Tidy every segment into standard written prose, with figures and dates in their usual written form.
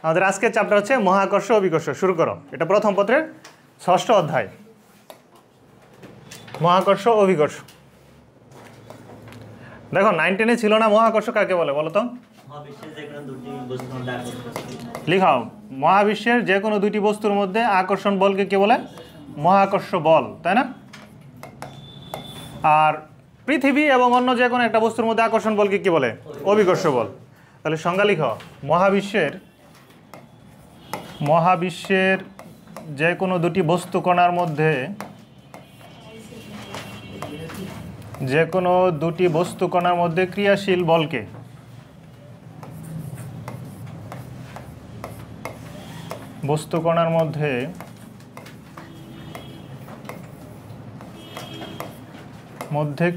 আমাদের আজকের চ্যাপ্টার হচ্ছে মহাকর্ষ অভিকর্ষ। শুরু করো। এটা প্রথম পত্রের 6ষ্ঠ অধ্যায়, মহাকর্ষ অভিকর্ষ। দেখো 9-10 ছিল না মহাকর্ষ কাকে বলে বলো তো? লিখাও, মহাবিশ্বের যে কোনো দুটি বস্তুর মধ্যে আকর্ষণ বলকে কি বলে? মহাকর্ষ বল, তাই না? আর পৃথিবী এবং অন্য যে কোনো একটা বস্তুর মধ্যে আকর্ষণ বলকে কি বলে? অভিকর্ষ বল। তাহলে সংজ্ঞা লিখো, মহাবিশ্বের যে কোনো দুটি বস্তু কণার মধ্যে, যে কোনো দুটি বস্তু কণার মধ্যে ক্রিয়াশীল বলকে বস্তু কণার মধ্যে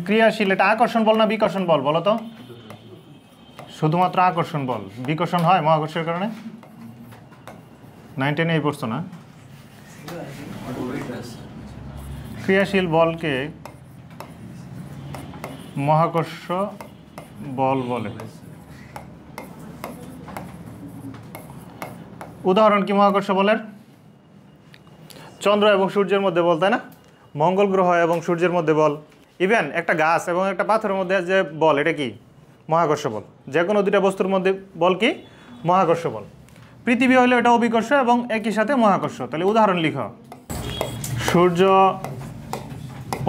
ক্রিয়াশীল, এটা আকর্ষণ বল না বিকর্ষণ বল বলো তো? শুধুমাত্র আকর্ষণ বল। বিকর্ষণ হয় মহাকর্ষের কারণে? 9-10 এই পড়ছো না? ক্রিয়াশীল বলকে মহাকর্ষ বল বলে। উদাহরণ কি মহাকর্ষ বলের? চন্দ্র এবং সূর্যের মধ্যে বল, তাই না? মঙ্গল গ্রহ এবং সূর্যের মধ্যে বল। ইভেন একটা গাছ এবং একটা পাথরের মধ্যে যে বল, এটা কি? মহাকর্ষ বল। যে কোনো দুটা বস্তুর মধ্যে বল কি? মহাকর্ষ বল। পৃথিবী হলে এটা অভিকর্ষ এবং একই সাথে মহাকর্ষ। তাহলে উদাহরণ লিখো, সূর্য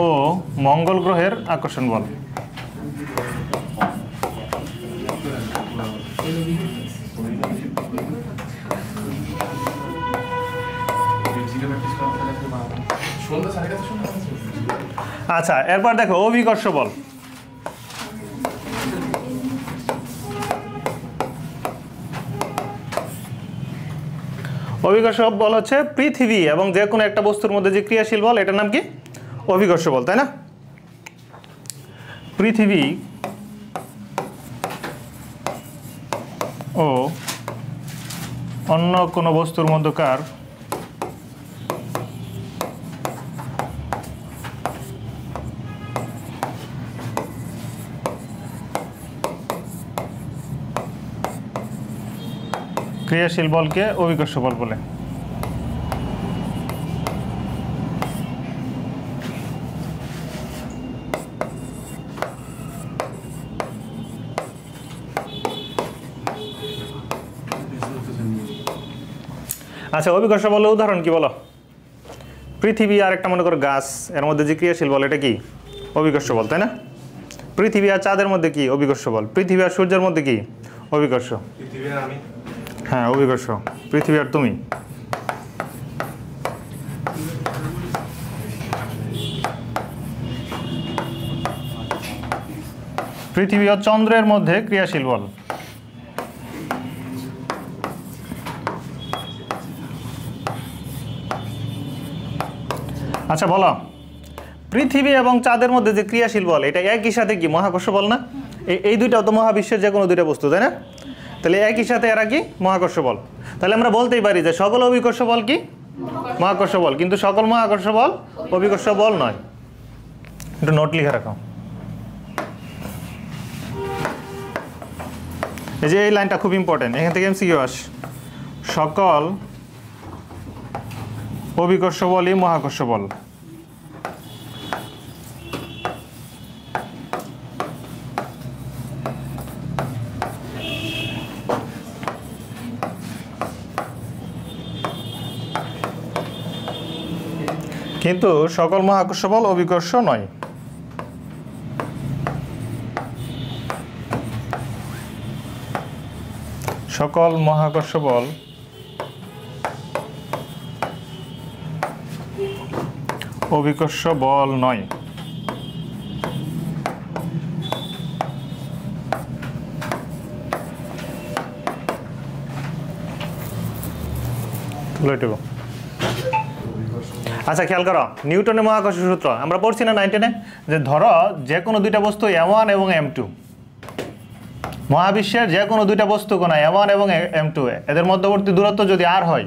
ও মঙ্গল গ্রহের আকর্ষণ বল। আচ্ছা, এরপর দেখো অভিকর্ষ বল। অভিকর্ষ বল হচ্ছে পৃথিবী এবং যে কোনো একটা বস্তুর মধ্যে যে ক্রিয়াশীল বল, এটার নাম কি? অভিকর্ষ বল, তাই না? পৃথিবী ও অন্য কোনো বস্তুর মধ্যকার ক্রিয়াশীল বলকে অভিকর্ষ বল বলে। আচ্ছা, অভিকর্ষ বলের উদাহরণ কি বলো? পৃথিবী আর একটা মনে করো গাছ, এর মধ্যে যে ক্রিয়াশীল বল, এটা কি? অভিকর্ষ বল, তাই না? পৃথিবী আর চাঁদের মধ্যে কি? অভিকর্ষ বল। পৃথিবী আর সূর্যের মধ্যে কি? অভিকর্ষ। হ্যাঁ, অভিকর্ষ। পৃথিবী আর তুমি। পৃথিবী ও চন্দ্রের মধ্যে ক্রিয়াশীল বল। আচ্ছা বলো, পৃথিবী এবং চাঁদের মধ্যে যে ক্রিয়াশীল বল, এটা একই সাথে কি? মহাকর্ষ বল না? এই দুইটাও তো মহাবিশ্বের যে কোনো দুইটা বস্তু, তাই না? তাহলে একই সাথে এরা কি? মহাকর্ষ বল। তাহলে আমরা বলতেই পারি যে সকল অভিকর্ষ বল কি? মহাকর্ষ বল, কিন্তু সকল মহাকর্ষ বল অভিকর্ষ বল নয়। একটু নোট লিখে রাখো। এই যে এই লাইনটা খুব ইম্পর্টেন্ট, এখান থেকে এমসিকিউ আসে। সকল অভিকর্ষ বলই মহাকর্ষ বল। কিন্তু সকল মহাকর্ষ বল অভিকর্ষ নয়। সকল মহাকর্ষ বল অভিকর্ষ বল নয়। আচ্ছা, খেয়াল করো, নিউটনের মহাকর্ষ সূত্র আমরা পড়ছি না 9-10-এ, যে ধরো যে কোনো দুইটা বস্তু M1 এবং M2, মহাবিশ্বের যে কোনো দুইটা বস্তু কোনা M1 এবং M2, এদের মধ্যবর্তী দূরত্ব যদি r হয়,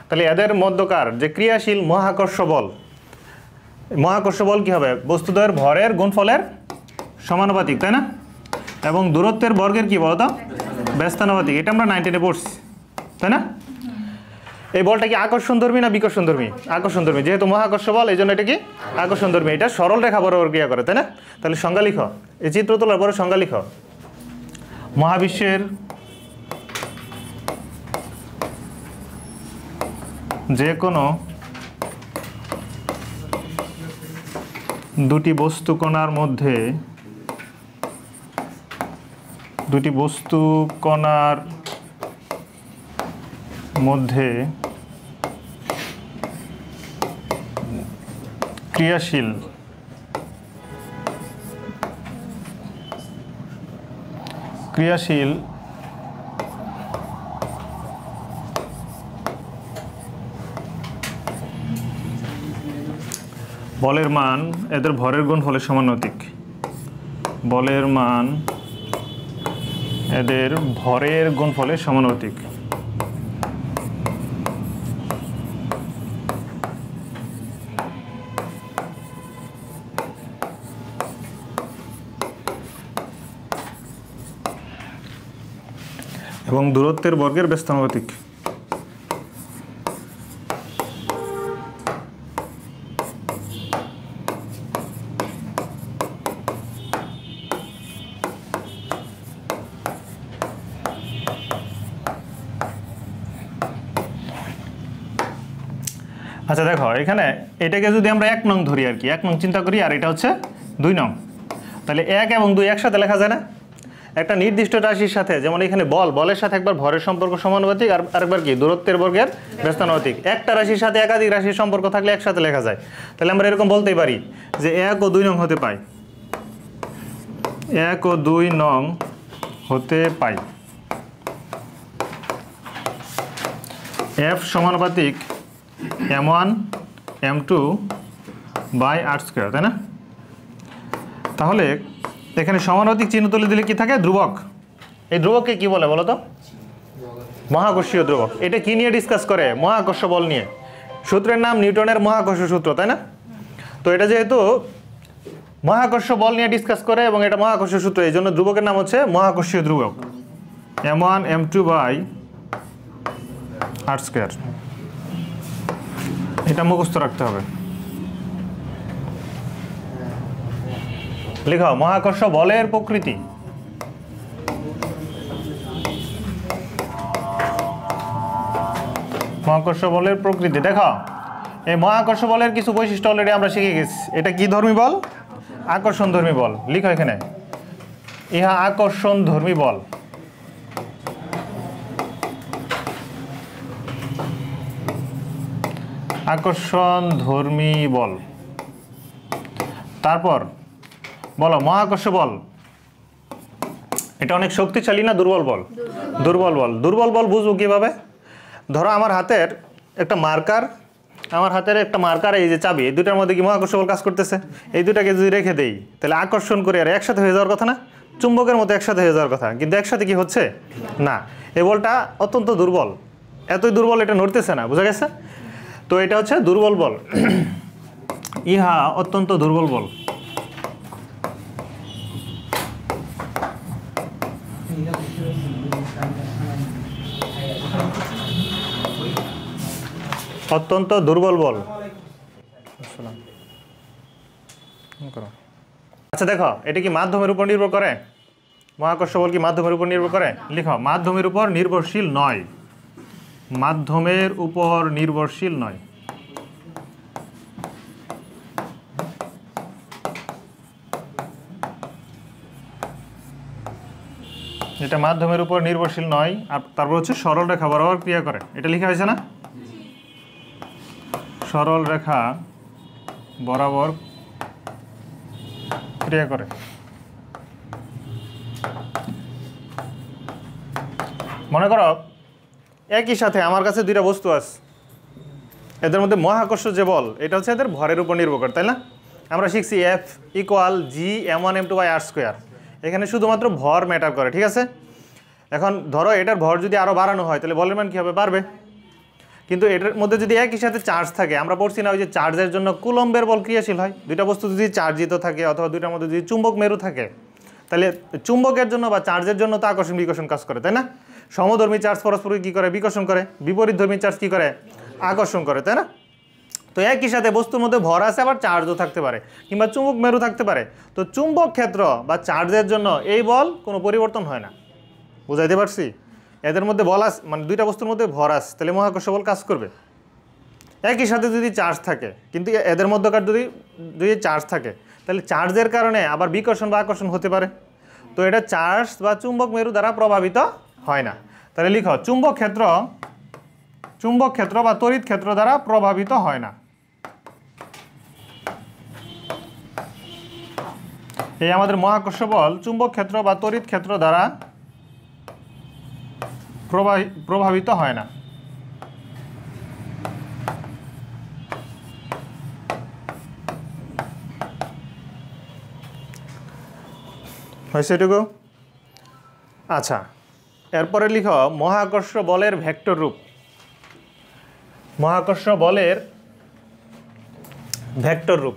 তাহলে এদের মধ্যকার যে ক্রিয়াশীল মহাকর্ষ বল কি হবে? বস্তুদ্বয়ের ভরের গুণফলের সমানুপাতিক, তাই না? এবং দূরত্বের বর্গের কি বলতো? ব্যস্তানুপাতিক। এটা আমরা 9-10-এ পড়ছি। তাই না? এই বলটা কি আকর্ষণধর্মী না বিকর্ষণধর্মী? আকর্ষণধর্মী। যেহেতু মহাকর্ষ বল এই জন্য এটা কি আকর্ষণধর্মী। এটা সরল রেখা বরাবর ক্রিয়া করে, তাই না? তাহলে সংজ্ঞা লিখো, এই চিত্র তোলার পরে সংজ্ঞা লিখো। মহাবিশ্বের যে কোনো দুটি বস্তু কণার মধ্যে ক্রিয়াশীল বলের মান এদের ভরের গুণফলের সমানুপাতিক। বলের মান এদের ভরের গুণফলের সমানুপাতিক। এবং দূরত্বের বর্গের ব্যস্তানুপাতিক। আচ্ছা দেখো, এখানে এটাকে যদি আমরা 1 নং ধরি আর কি, 1 নং চিন্তা করি, আর এটা হচ্ছে 2 নং, তাহলে 1 এবং 2 একসাথে লেখা যায় না? একটা নির্দিষ্ট রাশির সাথে, যেমন এখানে বলের সাথে একবার ভরের সম্পর্ক সমানুপাতিক, আর আরেকবার কি দূরত্বের বর্গের ব্যস্তানুপাতিক। একটা রাশির সাথে একাধিক রাশির সম্পর্ক থাকলে একসাথে লেখা যায়। তাহলে আমরা এরকম বলতেই পারি যে 1 ও 2 নং হতে পাই, 1 ও 2 নং হতে পাই F সমানুপাতিক m1 m2 বাই r², তাই না? তাহলে এখানে সমানুপাতিক চিহ্ন তুলে দিলে কি থাকে? ধ্রুবক। এই ধ্রুবককে কি বলে বলো তো? মহাকর্ষীয় ধ্রুবক। এটা কি নিয়ে ডিসকাস করে? মহাকর্ষ বল নিয়ে। সূত্রের নাম নিউটনের মহাকর্ষ সূত্র, তাই না? তো এটা যেহেতু মহাকর্ষ বল নিয়ে ডিসকাস করে এবং এটা মহাকর্ষ সূত্র, এই জন্য ধ্রুবকের নাম হচ্ছে মহাকর্ষীয় ধ্রুবক, m1 m2 বাই r²। এটা মুখস্থ রাখতে হবে। লিখো মহাকর্ষ বলের প্রকৃতি। মহাকর্ষ বলের প্রকৃতি দেখো, এই মহাকর্ষ বলের কিছু বৈশিষ্ট্য অলরেডি আমরা শিখে গেছি। এটা কি ধর্মী বল? আকর্ষণ ধর্মী বল। লিখো এখানে, ইহা আকর্ষণ ধর্মী বল। আকর্ষণ ধর্মী বল। তারপর বলো মহাকর্ষ বল এটা অনেক শক্তিশালী না দুর্বল বল? দুর্বল বল। দুর্বল বল বুঝবো কিভাবে? ধরো আমার হাতের একটা মার্কার, এই যে চাবি, এই দুটার মধ্যে কি মহাকর্ষ বল কাজ করতেছে? এই দুটাকে যদি রেখে দেই তাহলে আকর্ষণ করে আর একসাথে হয়ে যাওয়ার কথা না? চুম্বকের মতো একসাথে হয়ে যাওয়ার কথা, কিন্তু একসাথে কি হচ্ছে না। এই বলটা অত্যন্ত দুর্বল, এতই দুর্বল এটা নড়তেছে না। বুঝা গেছে? তো এটা হচ্ছে দুর্বল বল। ইহা অত্যন্ত দুর্বল বল। অত্যন্ত দুর্বল বল। আচ্ছা দেখো, এটা কি মাধ্যমের উপর নির্ভর করে? মহাকর্ষ বল কি মাধ্যমের উপর নির্ভর করে? লিখো মাধ্যমের উপর নির্ভরশীল নয়। মাধ্যমের উপর নির্ভরশীল নয়। এটা মাধ্যমের উপর নির্ভরশীল নয়। আর তারপর হচ্ছে সরল রেখা বরাবর ক্রিয়া করে। এটা লেখা হয়েছে না? সরল রেখা বরাবর ক্রিয়া করে। মনে করো একই সাথে আমার কাছে দুইটা বস্তু আছে, এদের মধ্যে মহাকর্ষ যে বল এটা হচ্ছে এদের ভরের উপর নির্ভর করে, তাই না? আমরা শিখছি F = g m1 m2 r²। এখানে শুধুমাত্র ভর ম্যাটার করে, ঠিক আছে? এখন ধরো এটার ভর যদি আরও বাড়ানো হয় তাহলে বলের মান কী হবে? বাড়বে। কিন্তু এটার মধ্যে যদি একই সাথে চার্জ থাকে, আমরা পড়ছি না ওই যে চার্জের জন্য কুলম্বের বল ক্রিয়াশীল হয়। দুইটা বস্তু যদি চার্জিত থাকে অথবা দুইটার মধ্যে যদি চুম্বক মেরু থাকে, তাহলে চুম্বকের জন্য বা চার্জের জন্য তো আকর্ষণ বিকর্ষণ কাজ করে, তাই না? সমধর্মী চার্জ পরস্পরকে কী করে? বিকর্ষণ করে। বিপরীতধর্মী চার্জ কী করে? আকর্ষণ করে, তাই না? তো একই সাথে বস্তুর মধ্যে ভর আছে, আবার চার্জও থাকতে পারে, কিংবা চুম্বক মেরু থাকতে পারে। তো চুম্বক ক্ষেত্র বা চার্জের জন্য এই বল কোনো পরিবর্তন হয় না। বুঝাইতে পারছি? এদের মধ্যে বল আছে, মানে দুইটা বস্তুর মধ্যে ভর আছে, তাহলে মহাকর্ষ বল কাজ করবে। একই সাথে যদি চার্জ থাকে, কিন্তু এদের মধ্যকার যদি চার্জ থাকে, তাহলে চার্জের কারণে আবার বিকর্ষণ বা আকর্ষণ হতে পারে। তো এটা চার্জ বা চুম্বক মেরু দ্বারা প্রভাবিত হয় না। তাহলে লিখো, চুম্বক ক্ষেত্র বা তড়িৎ ক্ষেত্র দ্বারা প্রভাবিত হয় না। এই আমাদের মহাকর্ষ বল চুম্বক ক্ষেত্র বা তড়িৎ ক্ষেত্র দ্বারা প্রভাবিত হয় না। হয়েছে এটুকু? আচ্ছা, এরপরে লিখো মহাকর্ষ বলের ভেক্টর রূপ। মহাকর্ষ বলের ভেক্টর রূপ।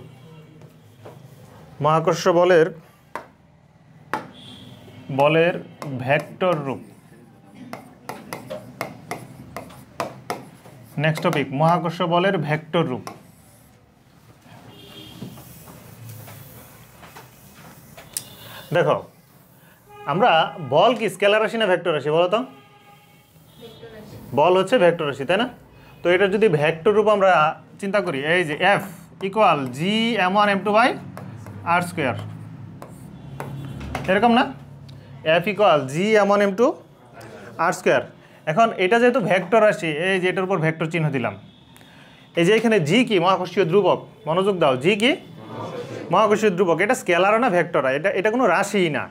মহাকর্ষ বলের ভেক্টর রূপ। নেক্সট টপিক, মহাকর্ষ বলের ভেক্টর রূপ। দেখো, আমরা বল কি স্কেলার রাশি না ভেক্টর রাশি বলো তো? বল হচ্ছে ভেক্টর রাশি, তাই না? তো এটা যদি ভেক্টর রূপ আমরা চিন্তা করি, এই যে F ইকুয়াল Gm1m2/r², এরকম না? F equal Gm1m2/r²। এখন এটা যেহেতু ভেক্টর রাশি, এই যে এটার উপর ভেক্টর চিহ্ন দিলাম। এই যে এখানে জি কি? মহাকর্ষীয় ধ্রুবক। মনোযোগ দাও, জি কি? মহাকর্ষীয় ধ্রুবক। এটা স্কেলারও না ভেক্টর, এটা কোনো রাশিই না।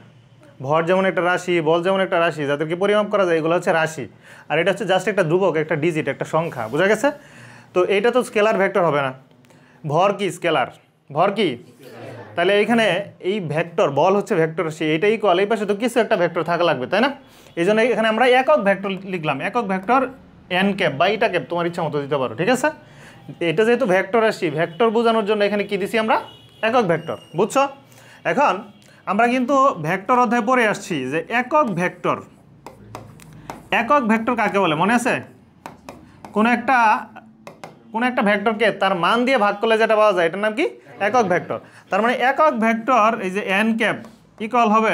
ভর যেমন একটা রাশি, বল যেমন একটা রাশি, যাদেরকে পরিমাপ করা যায়, এগুলো হচ্ছে রাশি। আর এটা হচ্ছে জাস্ট একটা ধ্রুবক, একটা ডিজিট, একটা সংখ্যা। বোঝা গেছে? তো এইটা তো স্কেলার ভেক্টর হবে না। ভর কি? স্কেলার। ভর কি? তাহলে এইখানে এই ভেক্টর, বল হচ্ছে ভেক্টর রাশি, এইটাই ইকুয়াল, এই পাশে তো কিছু একটা ভেক্টর থাকা লাগবে, তাই না? এই জন্য এখানে আমরা একক ভেক্টর লিখলাম। একক ভেক্টর n ক্যাপ বা ইটা ক্যাপ, তোমার ইচ্ছা মতো দিতে পারো, ঠিক আছে? এটা যেহেতু ভেক্টর রাশি, ভেক্টর বোঝানোর জন্য এখানে কি দিছি আমরা? একক ভেক্টর। বুঝছো? এখন আমরা কিন্তু ভেক্টর অধ্যায় পড়ে আসছি যে একক ভেক্টর। একক ভেক্টর কাকে বলে মনে আছে? কোন একটা ভেক্টরকে তার মান দিয়ে ভাগ করলে যেটা পাওয়া যায়, এটার নাম কি? একক ভেক্টর। তার মানে একক ভেক্টর, এই যে n ক্যাপ ইকুয়াল হবে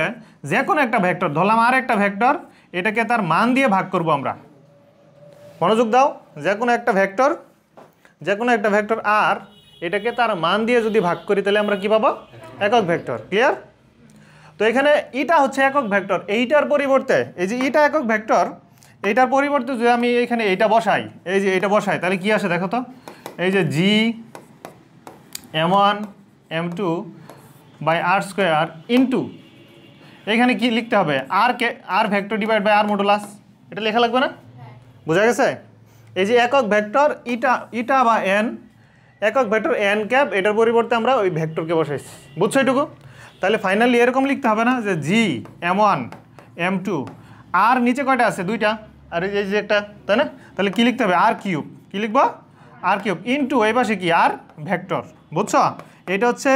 যে কোনো একটা ভেক্টর, ধরলাম আর একটা ভেক্টর, এটাকে তার মান দিয়ে ভাগ করব আমরা। মনোযোগ দাও, যে কোনো একটা ভেক্টর আর এটাকে তার মান দিয়ে যদি ভাগ করি, তাহলে আমরা কি পাবো? একক ভেক্টর। ক্লিয়ার? তো এখানে ইটা হচ্ছে একক ভেক্টর। এইটার পরিবর্তে, এই যে ইটা একক ভেক্টর, এইটার পরিবর্তে যদি আমি এখানে এইটা বসাই, এই যে এইটা বসাই, তাহলে কি আসে দেখো তো? এই যে Gm1m2/r² ইন্টু এখানে কি লিখতে হবে? R vector divide by R modulus. এটা লেখা লাগবে না? বোঝা গেছে? এই যে একক ভেক্টর ইটা বা n, একক ভেক্টর n ক্যাপ, এটার পরিবর্তে আমরা ওই ভেক্টরকে বসাইছি। বুঝছো এটুকু? তাহলে ফাইনালি এরকম লিখতে হবে না যে Gm1m2, আর নিচে কয়টা আছে? দুইটা, আর এই যে একটা, তাই না? তাহলে কি লিখতে হবে? আর কিউব। কি লিখবো? আর কিউব ইন্টু এই পাশে কি? আর ভেক্টর। বুঝছো? এটা হচ্ছে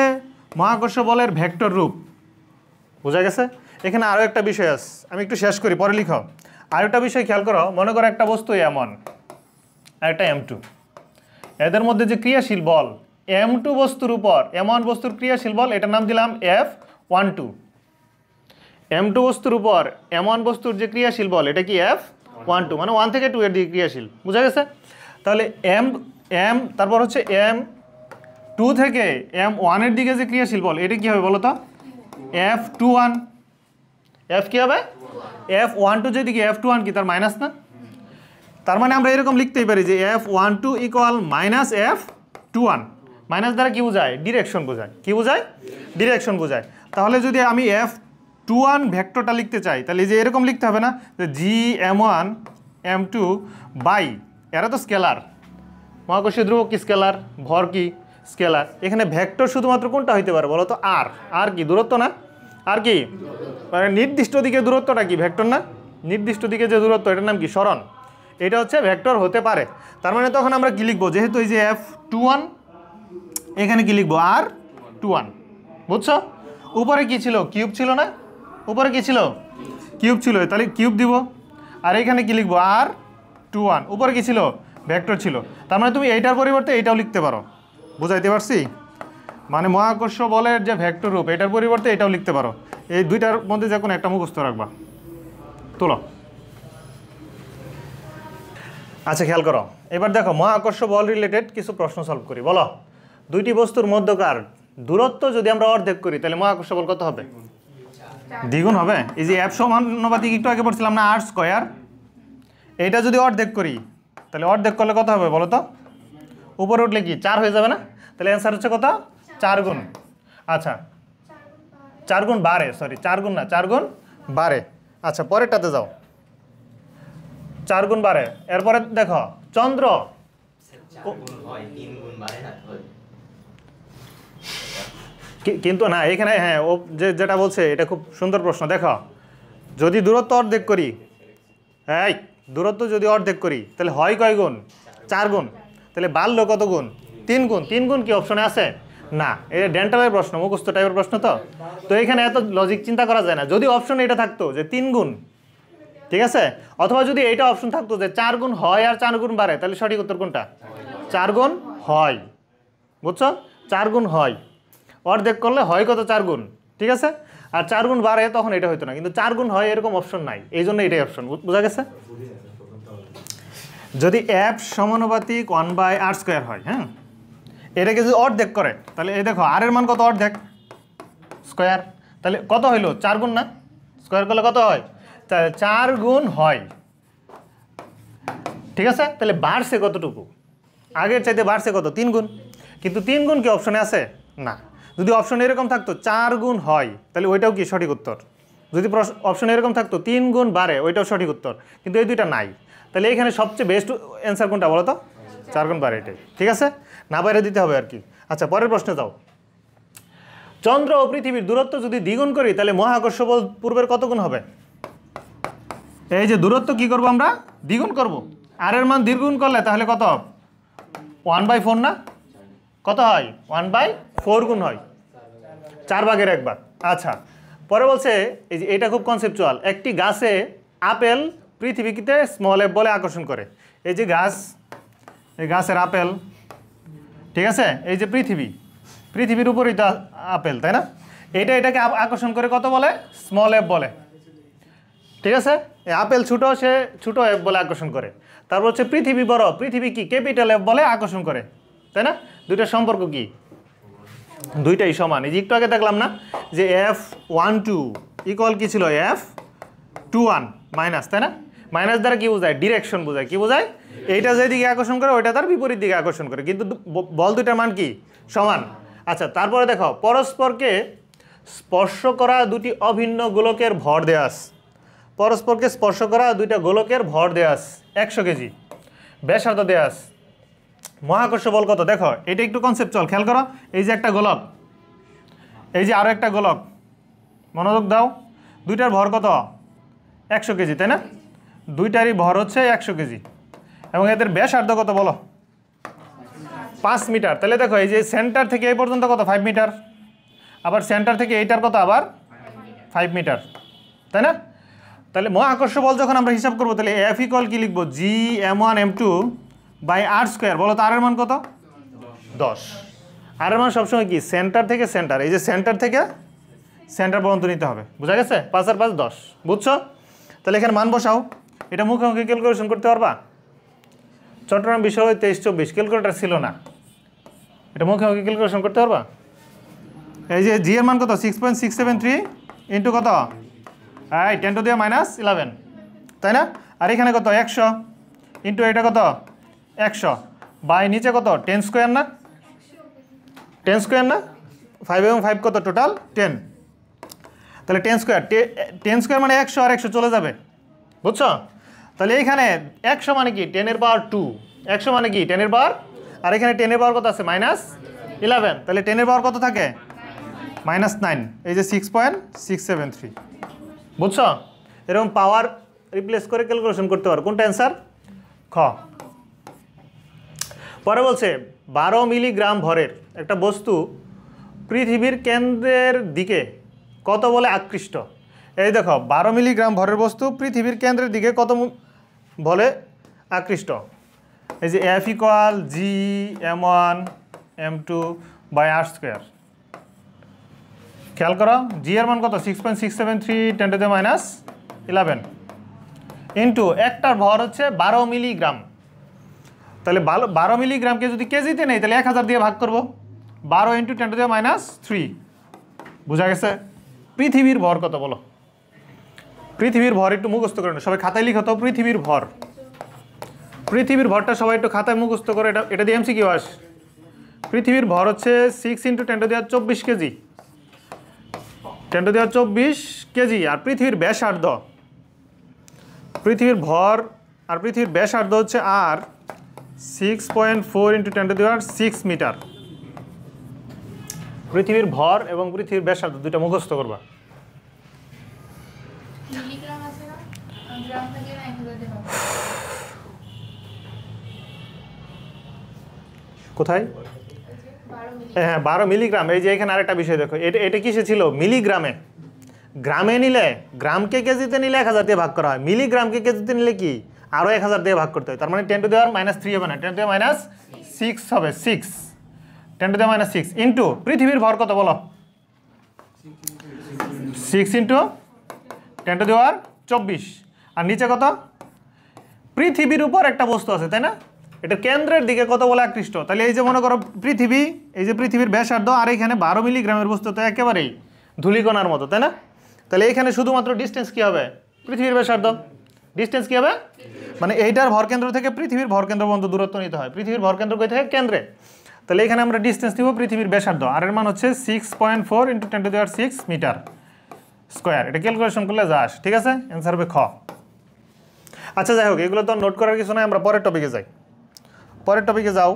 মহাকর্ষ বলের ভেক্টর রূপ। বোঝা গেছে? এখানে আরও একটা বিষয় আছে, আমি একটু শেষ করি, পরে লিখো। আর একটা বিষয় খেয়াল করো, মনে করো একটা বস্তু M1 আর একটা M2, এদের মধ্যে যে ক্রিয়াশীল বল M2 বস্তুর উপর M1 বস্তুর ক্রিয়াশীল বল, এটার নাম দিলাম F12। M2 বস্তুর উপর M1 বস্তুর যে ক্রিয়াশীল বল, এটা কি F12, মানে 1 থেকে 2 এর দিকে ক্রিয়াশীল। বুঝা গেছে? তাহলে তারপর হচ্ছে M2 থেকে M1 এর দিকে যে ক্রিয়াশীল বল, এটা কি হবে বলো তো? F21। F কি হবে? F12 যেদিকে F21 কি তার মাইনাস না? তার মানে আমরা এরকম লিখতেই পারি যে F12 equal minus F21। Minus দ্বারা কি বোঝায়? ডিরেকশন বোঝায়। কি বোঝায়? ডিরেকশন বোঝায়। তাহলে যদি আমি F21 ভেক্টরটা লিখতে চাই, তাহলে যে এরকম লিখতে হবে না যে Gm1m2 বাই, এরা তো স্কেলার, মহাকর্ষীয় ধ্রুবক কি স্কেলার, ভর কি স্কেলার। এখানে ভেক্টর শুধুমাত্র কোনটা হইতে পারে বলো তো? আর কি? দূরত্ব না? আর কি? মানে নির্দিষ্ট দিকে দূরত্বটা কি? ভেক্টর না? নির্দিষ্ট দিকে যে দূরত্ব, এটার নাম কি? সরণ। এটা হচ্ছে ভেক্টর হতে পারে। তার মানে তখন আমরা কি লিখবো? যেহেতু এই যে F21, এখানে কি লিখবো? R21। বুঝছো? উপরে কি ছিল? কিউব ছিল না? উপরে কি ছিল? কিউব ছিল, তাহলে কিউব দিব। আর এখানে কি লিখবো r21, উপরে কি ছিল ভেক্টর ছিল, তার মানে তুমি এইটার পরিবর্তে এইটাও লিখতে পারো। বুঝাইতে পারছি? মানে মহাকর্ষ বলের যে ভেক্টর রূপ এটার পরিবর্তে এটাও লিখতে পারো। এই দুইটার মধ্যে যে কোনো একটা মুখস্থ রাখবা। তোলো। আচ্ছা খেয়াল করো, এবার দেখো মহাকর্ষ বল রিলেটেড কিছু প্রশ্ন সলভ করি। বলো, দুইটি বস্তুর মধ্যকার দূরত্ব যদি আমরা অর্ধেক করি তাহলে মহাকর্ষ বল কত হবে? দ্বিগুণ হবে। এই যে F সমানুপাতিক একটু আগে পড়ছিলাম না, r², এইটা যদি অর্ধেক করি তাহলে অর্ধেক করলে কত হবে বলো তো? উপরে উঠলে কি 4 হয়ে যাবে না? তাহলে অ্যান্সার হচ্ছে কত? 4 গুণ। আচ্ছা 4 গুণ 12, সরি 4 গুণ না, 4 গুণ 12। আচ্ছা পরেরটাতে যাও, 4 গুণ 12। এরপরে দেখো চন্দ্র, কিন্তু না এখানে হ্যাঁ ও যেটা বলছে এটা খুব সুন্দর প্রশ্ন। দেখো যদি দূরত্ব অর্ধেক করি, এই দূরত্ব যদি অর্ধেক করি তাহলে হয় কয় গুণ? 4 গুণ। তাহলে বাড়লো কত গুণ? 3 গুণ। 3 গুণ কি অপশনে আছে? না, এটা ডেন্টালের প্রশ্ন, মুখস্থ টাইপের প্রশ্ন। তো এখানে এত লজিক চিন্তা করা যায় না। যদি অপশনে এটা থাকতো যে 3 গুণ, ঠিক আছে, অথবা যদি এইটা অপশন থাকতো যে 4 গুণ হয় আর 4 গুণ বাড়ে, তাহলে সঠিক উত্তর কোনটা? 4 গুণ হয়। বুঝছো? 4 গুণ হয়, অর্ধেক করলে হয় কত? 4 গুণ, ঠিক আছে। আর 4 গুণ বাড়ে তখন এটা হইতো না, কিন্তু 4 গুণ হয় এরকম অপশন নাই, এই জন্য এটাই অপশন। বোঝা গেছে? যদি F সমানুপাতিক 1/r² হয়, হ্যাঁ, এটাকে যদি অর্ধেক করে তাহলে এই দেখো আর এর মান কত? অর্ধেক স্কোয়ার, তাহলে কত হইলো? 4 গুণ না? স্কোয়ার করলে কত হয়? তাহলে 4 গুণ হয়, ঠিক আছে। তাহলে বাড়ছে কতটুকু? আগের চাইতে বাড়ছে কত? 3 গুণ। কিন্তু 3 গুণ কি অপশনে আছে? না। যদি অপশনে এরকম থাকতো 4 গুণ হয় তাহলে ওইটাও কি সঠিক উত্তর। যদি অপশনে এরকম থাকতো 3 গুণ বাড়ে, ওইটাও সঠিক উত্তর, কিন্তু এই দুইটা নাই। তাহলে এখানে সবচেয়ে বেস্ট অ্যান্সার কোনটা বলো তো? 4 গুণ বাড়ে, এটাই ঠিক আছে, না বাইরে দিতে হবে আর কি। আচ্ছা পরের প্রশ্নে যাও। চন্দ্র ও পৃথিবীর দূরত্ব যদি দ্বিগুণ করি তাহলে মহাকর্ষ বল পূর্বের কত গুণ হবে? এই যে দূরত্ব কি করব আমরা? দ্বিগুণ করব। আর এর মান দ্বিগুণ করলে তাহলে কত? 1/4 না? কত হয়? 1/4 গুণ হয়, 4 ভাগের 1 ভাগ। আচ্ছা পরে বলছে এই যে এটা খুব কনসেপচুয়াল। একটি গাছে আপেল পৃথিবীতে স্মল f বলে আকর্ষণ করে। এই যে গাছ, এই গাছের আপেল, ঠিক আছে, এই যে পৃথিবীর উপরেই তো আপেল, তাই না? এটাকে আকর্ষণ করে কত বলে? স্মল f বলে, ঠিক আছে। এই আপেল ছোটো, সে ছোটো f বলে আকর্ষণ করে। তারপর হচ্ছে পৃথিবী বড়, পৃথিবী কি ক্যাপিটাল F বলে আকর্ষণ করে, তাই না? দুইটার সম্পর্ক কি? দুইটাই সমান। এই যে একটু আগে দেখলাম না যে F12 ইকুয়াল কি ছিল? F21 মাইনাস, তাই না? মাইনাস দ্বারা কি বোঝায়? ডিরেকশন বোঝায়। কি বোঝায়? এইটা যেদিকে আকর্ষণ করে ওইটা তার বিপরীত দিকে আকর্ষণ করে, কিন্তু বল দুইটার মান কি? সমান। আচ্ছা তারপরে দেখো পরস্পরকে স্পর্শ করা দুটি অভিন্ন গোলকের ভর দেয়া আছে। পরস্পরকে স্পর্শ করা দুইটা গোলকের ভর দেয়া আছে 100 কেজি, ব্যাসার্ধ দেয়া আছে। মহাকর্ষ বল কত? দেখো এটা একটু কনসেপচুয়াল, খেয়াল করো। এই যে একটা গোলক, এই যে আরও একটা গোলক, মনোযোগ দাও। দুইটার ভর কত? 100 কেজি, তাই না? দুইটারই ভর হচ্ছে 100 কেজি, এবং এদের ব্যাসার্ধ কত বলো? 5 মিটার। তাহলে দেখো এই যে সেন্টার থেকে এই পর্যন্ত কত? 5 মিটার। আবার সেন্টার থেকে এইটার কত? আবার 5 মিটার, তাই না? তাহলে মহাকর্ষ বল যখন আমরা হিসাব করবো তাহলে F ইকুয়াল কি লিখবো? G m1m2/r²। বলো তো আর এর মান কত? 10। আর এর মান সবসময় কি? সেন্টার থেকে সেন্টার, এই যে সেন্টার থেকে সেন্টার পর্যন্ত নিতে হবে। বুঝা গেছে? 5 আর 5 10, বুঝছো? তাহলে এখানে মান বসাও। এটা মুখে মুখে ক্যালকুলেশন করতে পারবা? চট্টগ্রাম বিশ্ববিদ্যালয় 23-24 ক্যালকুলেটার ছিল না, এটা মুখে মুখে ক্যালকুলেশন করতে পারবা? এই যে জি এর মান কত? 6.673 ইন্টু কত? 10⁻11, তাই না? আর এখানে কত? 100 ইন্টু এটা কত? 100 বাই নিচে কত? 10 স্কোয়ার না? 10 স্কোয়ার না? 5 এবং 5 কত? টোটাল 10। তাহলে 10 স্কোয়ার, 10 স্কোয়ার মানে 100, আর 100 চলে যাবে, বুঝছো? তাহলে এইখানে 100 মানে কি? 10 এর পাওয়ার 2। 100 মানে কি? 10 এর পাওয়ার, আর এখানে 10 এর পাওয়ার কত আছে? -11। তাহলে 10 এর পাওয়ার কত থাকে? -9। এই যে 6.673, বুঝছো? এরকম পাওয়ার রিপ্লেস করে ক্যালকুলেশন করতে পারো। কোনটা অ্যান্সার? খ। পরে বলছে 12 মিলিগ্রাম ভরের একটা বস্তু পৃথিবীর কেন্দ্রের দিকে কত বলে আকৃষ্ট? এই দেখো 12 মিলিগ্রাম ভরের বস্তু পৃথিবীর কেন্দ্রের দিকে কত বলে আকৃষ্ট। এই যে F equal G m1 m2 by r square. খেয়াল করো জি এর মান কত 6.673 10 টু দ্য মাইনাস 11 ইন্টু একটার ভর হচ্ছে 12 মিলিগ্রাম। তাহলে 12 মিলিগ্রামকে যদি কেজিতে নেই তাহলে 1000 দিয়ে ভাগ করব, 12 ইন্টু 10 টু দ্য মাইনাস 3। বুঝা গেছে? পৃথিবীর ভর কত বলো? পৃথিবীর ভর একটু মুখস্থ করে না, সবাই খাতায় লিখো তো। পৃথিবীর ভর, পৃথিবীর ভরটা সবাই একটু খাতায় মুখস্থ করে, এটা দিয়ে এমসিকিউ আসে। পৃথিবীর ভর হচ্ছে 6 into 10 to the 24 kg, 10 to the 24 kg. আর পৃথিবীর ব্যাসার্ধ, পৃথিবীর ভর আর পৃথিবীর ব্যাসার্ধ হচ্ছে আর 6.4 ইন্টু 10 টু দ্য 6 মিটার। পৃথিবীর ভর এবং পৃথিবীর ব্যাসার্ধ দুইটা মুখস্থ করবা। কোথায়? হ্যাঁ 12 মিলিগ্রাম। এই যে এখানে আরেকটা বিষয় দেখো, এটা কিসে ছিল? মিলিগ্রামে। গ্রামে নিলে, গ্রামকে কেজিতে নিলে 1000 দিয়ে ভাগ করা হয়, মিলিগ্রামকে কেজিতে নিলে কি আরও 1000 দিয়ে ভাগ করতে হয়। তার মানে 10 টু দ্য মাইনাস 3 হবে না, 10 টু দ্য মাইনাস 6 হবে। 10 টু দ্য মাইনাস 6 ইন্টু পৃথিবীর ভর কত বলো? 6 ইন্টু 10 টু দ্য 24। আর নিচে কত? পৃথিবীর উপর একটা বস্তু আছে, তাই না? এটা কেন্দ্রের দিকে কত বলে আকৃষ্ট। তাহলে এই যে মনে করো পৃথিবী, এই যে পৃথিবীর ব্যাসার্ধ, আর এখানে 12 মিলিগ্রামের বস্তু, তো একেবারেই ধূলিকণার মতো, তাই না? তাহলে এখানে শুধুমাত্র ডিস্টেন্স কী হবে? পৃথিবীর ব্যাসার্ধ। ডিস্টেন্স কী হবে? মানে এইটার ভরকেন্দ্র থেকে পৃথিবীর ভরকেন্দ্র পর্যন্ত দূরত্ব নিতে হয়। পৃথিবীর ভরকেন্দ্র কই থেকে? কেন্দ্রে। তাহলে এখানে আমরা ডিস্টেন্স নিব পৃথিবীর ব্যাসার্ধ, আর এর মান হচ্ছে 6.4 into 10 to the 6 metre square. এটা ক্যালকুলেশন করলে যা আসে, ঠিক আছে? অ্যান্সার হবে খ। আচ্ছা যাই হোক, এগুলো তো নোট করার কিছু নয়, আমরা পরের টপিকে যাই। পরের টপিকে যাও।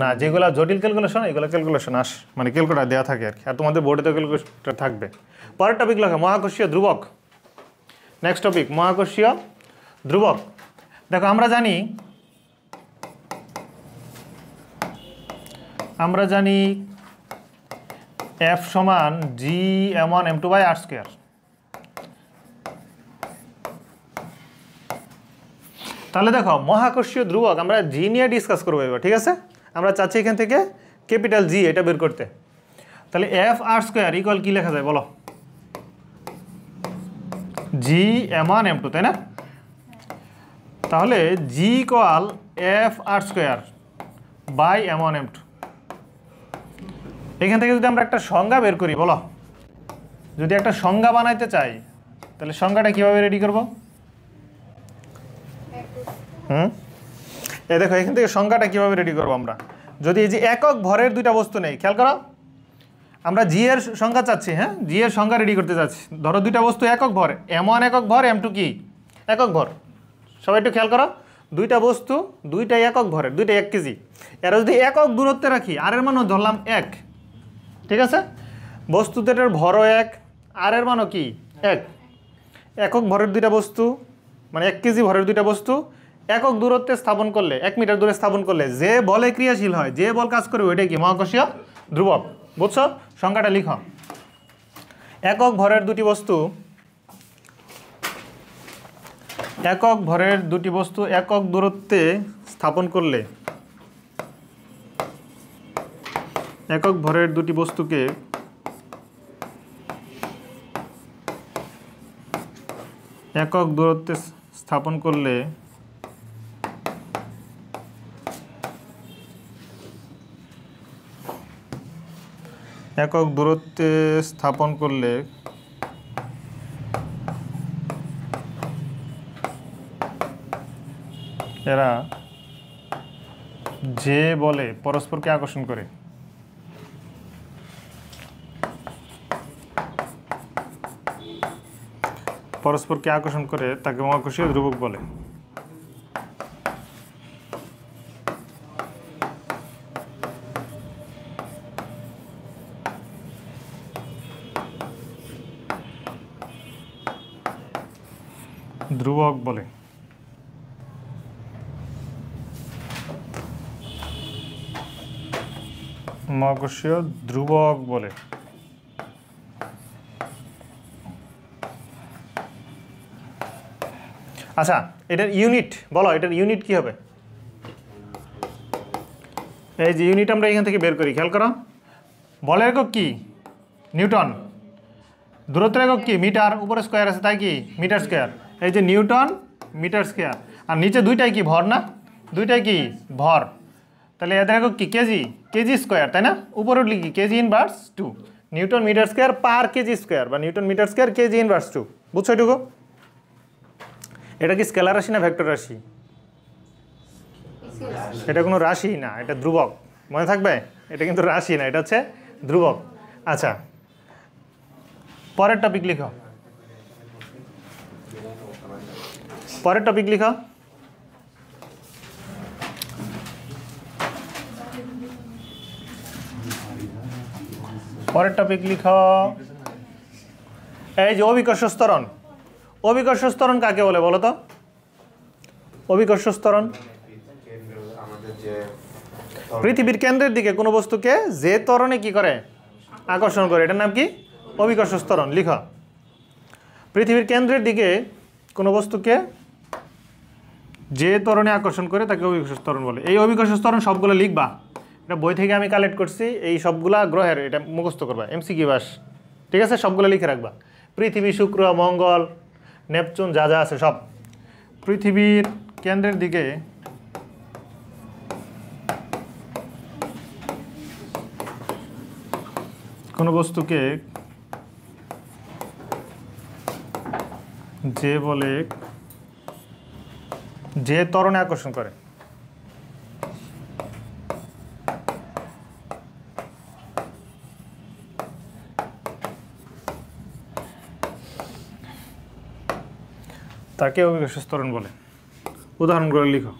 না, যেগুলো জটিল ক্যালকুলেশন এগুলো ক্যালকুলেশন মানে ক্যালকুলেটর দেওয়া থাকে আর কি, আর তোমাদের বোর্ডে তো ক্যালকুলেটর থাকবে। পরের টপিক লেখা মহাকর্ষীয় ধ্রুবক। নেক্সট টপিক মহাকর্ষীয় ধ্রুবক। দেখো আমরা জানি F সমান জি m1 m2 by r square. তাহলে দেখো মহাকর্ষীয় ধ্রুবক আমরা জি নিয়ে ডিসকাস করবো এবার, ঠিক আছে? আমরা চাচ্ছি এখান থেকে ক্যাপিটাল জি এটা বের করতে। তাহলে এফ আর স্কোয়ার ইকুয়াল কি লেখা যায় বলো? জি m1 m2, তাই না? তাহলে G equal F R square by m1 m2। এখান থেকে যদি আমরা একটা সংজ্ঞা বের করি বলো, যদি একটা সংজ্ঞা বানাইতে চাই তাহলে সংজ্ঞাটা কিভাবে রেডি করব? এই দেখো এখান থেকে সংজ্ঞাটা কিভাবে রেডি করবো আমরা, যদি এই যে একক ভরের দুইটা বস্তু নেই, খেয়াল করো আমরা জি এর সংজ্ঞা চাচ্ছি। হ্যাঁ, জি এর সংজ্ঞা রেডি করতে চাচ্ছি। ধরো দুইটা বস্তু একক ভর, m1 একক ভর, m2 কি একক ভর। সবাই একটু খেয়াল করো, দুইটা বস্তু দুইটাই একক ভরের, দুইটাই 1 কেজি। এরা যদি একক দূরত্বে রাখি, আর এর মানও ধরলাম 1, ঠিক আছে? বস্তু দুটার ভরও 1, আর এর মানও কি 1। একক ভরের দুইটা বস্তু মানে 1 কেজি ভরের দুইটা বস্তু একক দূরত্বে স্থাপন করলে, 1 মিটার দূরে স্থাপন করলে যে বলে ক্রিয়াশীল হয়, যে বল কাজ করবে, ওইটাই কি মহাকর্ষীয় ধ্রুবক। বুঝছো? সংজ্ঞাটা লিখো। একক ভরের দুটি বস্তু, একক ভরের দুটি বস্তু একক দূরত্বে স্থাপন করলে, একক ভরের দুটি বস্তুকে একক দূরত্বে স্থাপন করলে একক দূরত্বে স্থাপন করলে এরা যে বলে পরস্পরকে আকর্ষণ করে, পরস্পরকে আকর্ষণ করে তাকে মহাকর্ষীয় ধ্রুবক বলে। ধ্রুবক বলে। মহাকর্ষীয় ধ্রুবক বলে। আচ্ছা, এটার ইউনিট বলো, এটার ইউনিট কি হবে? এই যে ইউনিট আমরা এখান থেকে বের করি, খেয়াল করো। বলের একক কি? নিউটন। দূরত্বের একক কি? মিটার। উপরে স্কোয়ার আছে তাই কি মিটার স্কোয়ার। এই যে নিউটন মিটার স্কোয়ার। আর নিচে দুইটাই কি ভর না? দুইটাই কি ভর। তাহলে এদের একক কি? কেজি। কেজি স্কোয়ার, তাই না? উপরে উঠলি কি? Kg inverse 2 newton metre square per kg square, বা newton metre square kg inverse 2। বুঝছো এটুকু? এটা কি স্কেলার রাশি না ভেক্টর রাশি? এটা কোনো রাশি না, এটা ধ্রুবক। মনে থাকবে, এটা কিন্তু রাশি না, এটা হচ্ছে ধ্রুবক। আচ্ছা, পরের টপিক লিখো। পরের টপিক লিখো। পরের টপিক লিখো। এই যে অভিকর্ষ ত্বরণ। অভিকর্ষ ত্বরণ কাকে বলে বলো তো? অভিকর্ষ ত্বরণ পৃথিবীর কেন্দ্রের দিকে কোনো বস্তুকে যে ত্বরণে কি করে? আকর্ষণ করে। এটার নাম কি? অভিকর্ষ ত্বরণ। লিখো। পৃথিবীর কেন্দ্রের দিকে কোনো বস্তুকে যে ত্বরণে আকর্ষণ করে তাকে অভিকর্ষ ত্বরণ বলে। এই অভিকর্ষ ত্বরণ সবগুলো লিখবা। এটা বই থেকে আমি কালেক্ট করছি। এই সবগুলা গ্রহের, এটা মুখস্থ করবা, এমসিকিউ বাস। ঠিক আছে, সবগুলো লিখে রাখবা। পৃথিবী, শুক্র, মঙ্গল, নেপচুন, যা যা আছে সব। পৃথিবীর কেন্দ্রের দিকে কোনো বস্তুকে যে বলে যে ত্বরণে আকর্ষণ করে তাকে অভিকর্ষ ত্বরণ বলে। উদাহরণগুলো লিখো।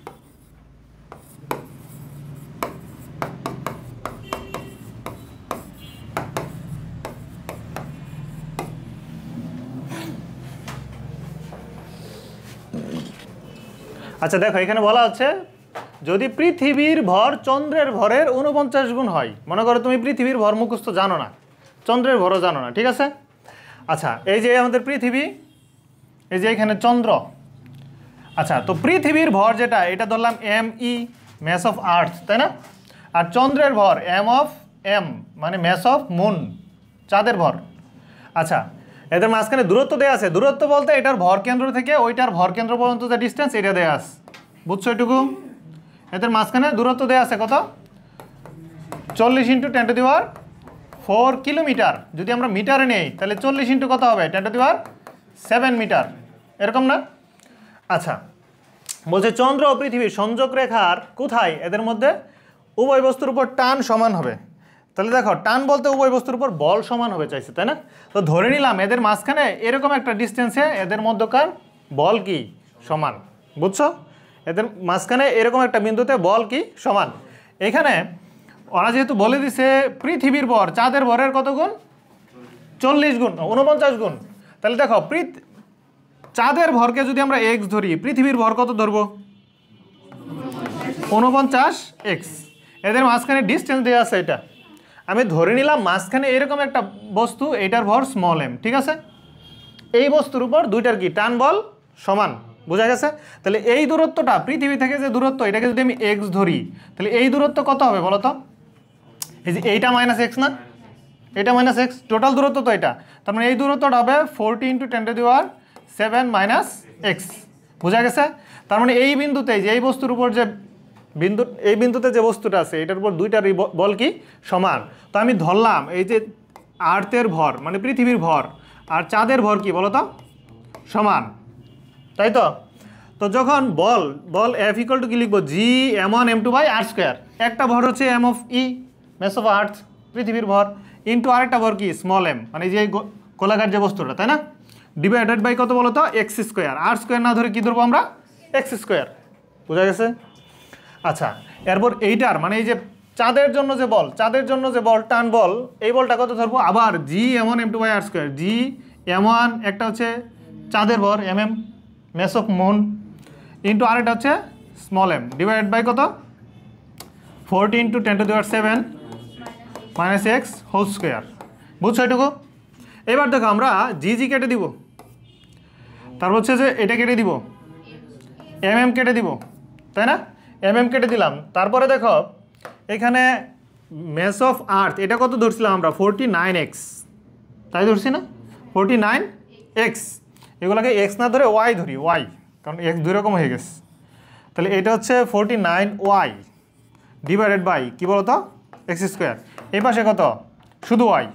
আচ্ছা দেখো, এখানে বলা হচ্ছে যদি পৃথিবীর ভর চন্দ্রের ভরের 49 গুণ হয়। মনে করো তুমি পৃথিবীর ভর মুখস্থ জানো না, চন্দ্রের ভরও জানো না, ঠিক আছে? আচ্ছা, এই যে আমাদের পৃথিবী, এই যে এখানে চন্দ্র। আচ্ছা, তো পৃথিবীর ভর যেটা, এটা ধরলাম ME, ম্যাস অফ আর্থ, তাই না? আর চন্দ্রের ভর M মানে ম্যাস অফ মুন, চাঁদের ভর। আচ্ছা, এদের মাঝখানে দূরত্ব দেওয়া আছে। দূরত্ব বলতে এটার ভর কেন্দ্র থেকে ওইটার ভর কেন্দ্র পর্যন্ত যে ডিস্টেন্স, এটা দেওয়া আছে। বুঝছো এটুকু? এদের মাঝখানে দূরত্ব দেওয়া আছে কত? 40 × 10⁴ কিলোমিটার। যদি আমরা মিটারে নেই তাহলে 40 × কত হবে? 10⁷ মিটার, এরকম না? আচ্ছা, বলছে চন্দ্র ও পৃথিবীর সংযোগ রেখার কোথায় এদের মধ্যে উভয় বস্তুর উপর টান সমান হবে। তাহলে দেখো, টান বলতে উভয় বস্তুর উপর বল সমান হবে চাইছে, তাই না? তো ধরে নিলাম এদের মাঝখানে এরকম একটা ডিস্টেন্সে এদের মধ্যকার বল কি সমান। বুঝছো? এদের মাঝখানে এরকম একটা বিন্দুতে বল কি সমান। এখানে ওরা যেহেতু বলে দিছে পৃথিবীর ভর চাঁদের ভরের কত গুণ? 40 গুণ, 49 গুণ। তাহলে দেখো, চাঁদের ভরকে যদি আমরা x ধরি, পৃথিবীর ভর কত ধরবো? 49x। এদের মাঝখানে ডিস্টেন্স দেওয়া আছে, এটা আমি ধরে নিলাম মাঝখানে এরকম একটা বস্তু, এটার ভর m, ঠিক আছে? এই বস্তুর উপর দুইটার কি টান বল সমান। বোঝা গেছে? তাহলে এই দূরত্বটা, পৃথিবী থেকে যে দূরত্ব, এটাকে যদি আমি x ধরি, তাহলে এই দূরত্ব কত হবে বলো তো? এই যে এইটা -x না, এটা -x, টোটাল দূরত্ব তো এটা। তার মানে এই দূরত্বটা হবে 40 × 10⁻7 - x। বোঝা গেছে? তার মানে এই বিন্দুতে, যে এই বস্তুর উপর যে এই বিন্দুতে যে বস্তুটা আছে, এটার উপর দুইটার বল কি সমান। তো আমি ধরলাম এই যে আর্থের ভর মানে পৃথিবীর ভর আর চাঁদের ভর কি বলো তো? সমান, তাই তো? তো যখন বল F = কি লিখবো? G(m1 m2/r²). একটা ভর হচ্ছে M(e), ম্যাস অফ আর্থ, পৃথিবীর ভর, ইন্টু আরেকটা ভর কি m, মানে যে গোলাকার যে বস্তুটা, তাই না? ডিভাইডেড বাই কত বলো তো? x²। r² না ধরে কি ধরবো আমরা? x²। বোঝা গেছে? আচ্ছা, এরপর এইটার মানে এই যে চাঁদের জন্য যে বল, টান বল, এই বলটা কত ধরবো? আবার G(m1 m2/r²). G(m1) একটা হচ্ছে চাঁদের ভর mm, mass of moon, into আরেকটা হচ্ছে m, ডিভাইডেড বাই কত? 40 × 10⁷ মাইনাস এক্স হোল স্কোয়ার। বুঝছো এটুকু? এবার দেখো আমরা জি কেটে দিব, তারপর হচ্ছে যে এটা কেটে দিব, কেটে দিব, তাই না? কেটে দিলাম। তারপরে দেখো এখানে মেস অফ আর্থ এটা কত ধরছিলাম আমরা? 49x, তাই ধরছি না? 49x। এগুলোকে এক্স না ধরে ওয়াই ধরি, ওয়াই, কারণ এক্স দুই রকম হয়ে গেছে। তাহলে এটা হচ্ছে 49y ডিভাইডেড বাই কী বলো তো, এক্স স্কোয়ার। এই পাশে কত? শুধু Y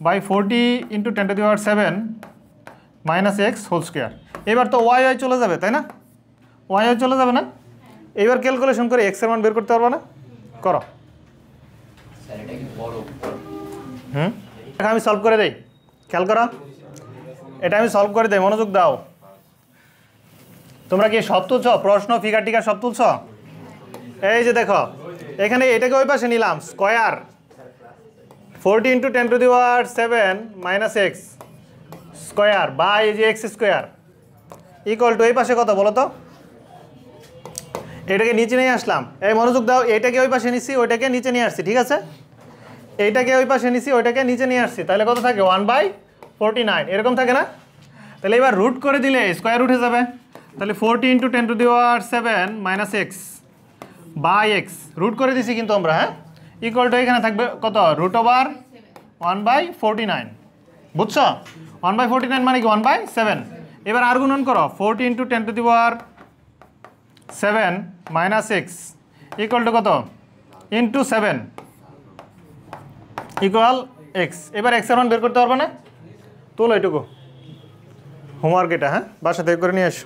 by 40 × 10⁷ minus X whole square. এবার তো ওয়াই চলে যাবে, তাই না? ওয়াই চলে যাবে না? এবার ক্যালকুলেশন করে এক্সের মান বের করতে পারবো না? করো। আমি সলভ করে দেই, খেয়াল করো, এটা আমি সলভ করে দেই, মনোযোগ দাও। তোমরা কি সব তুলছ? প্রশ্ন, ফিগার টিকার সব তুলছ? এই যে দেখো এখানে এটাকে ওই পাশে নিলাম, square 40 × 10⁷ minus X square by এই যে এক্স স্কোয়ার ইকুয়াল টু এই পাশে কত বলো তো? এটাকে নিচে নিয়ে আসলাম। এই মনোযোগ দাও, এটাকে ওই পাশে নিছি, ওইটাকে নিচে নিয়ে আসছি, ঠিক আছে? এইটাকে ওই পাশে নিছি, ওইটাকে নিচে নিয়ে আসছি, তাহলে কত থাকে? 1/49 এরকম থাকে না? তাহলে এবার রুট করে দিলে স্কোয়ার উঠে যাবে। তাহলে 40 × 10⁷ minus X by X root করে দিছি কিন্তু আমরা, হ্যাঁ, ইকুয়াল টু এখানে থাকবে কত? √1/49। বুঝছো? 1/49 মানে কি? 1/7। এবার আর গুণন করো, 40 × 10⁷ মাইনাস এক্স ইকুয়াল টু কত? Into 7 equal x. এবার এক্সের মান বের করতে পারবে না? তোলো এটুকু হোমওয়ার্ক এটা, হ্যাঁ, বাসা থেকে করে নিয়ে এসো।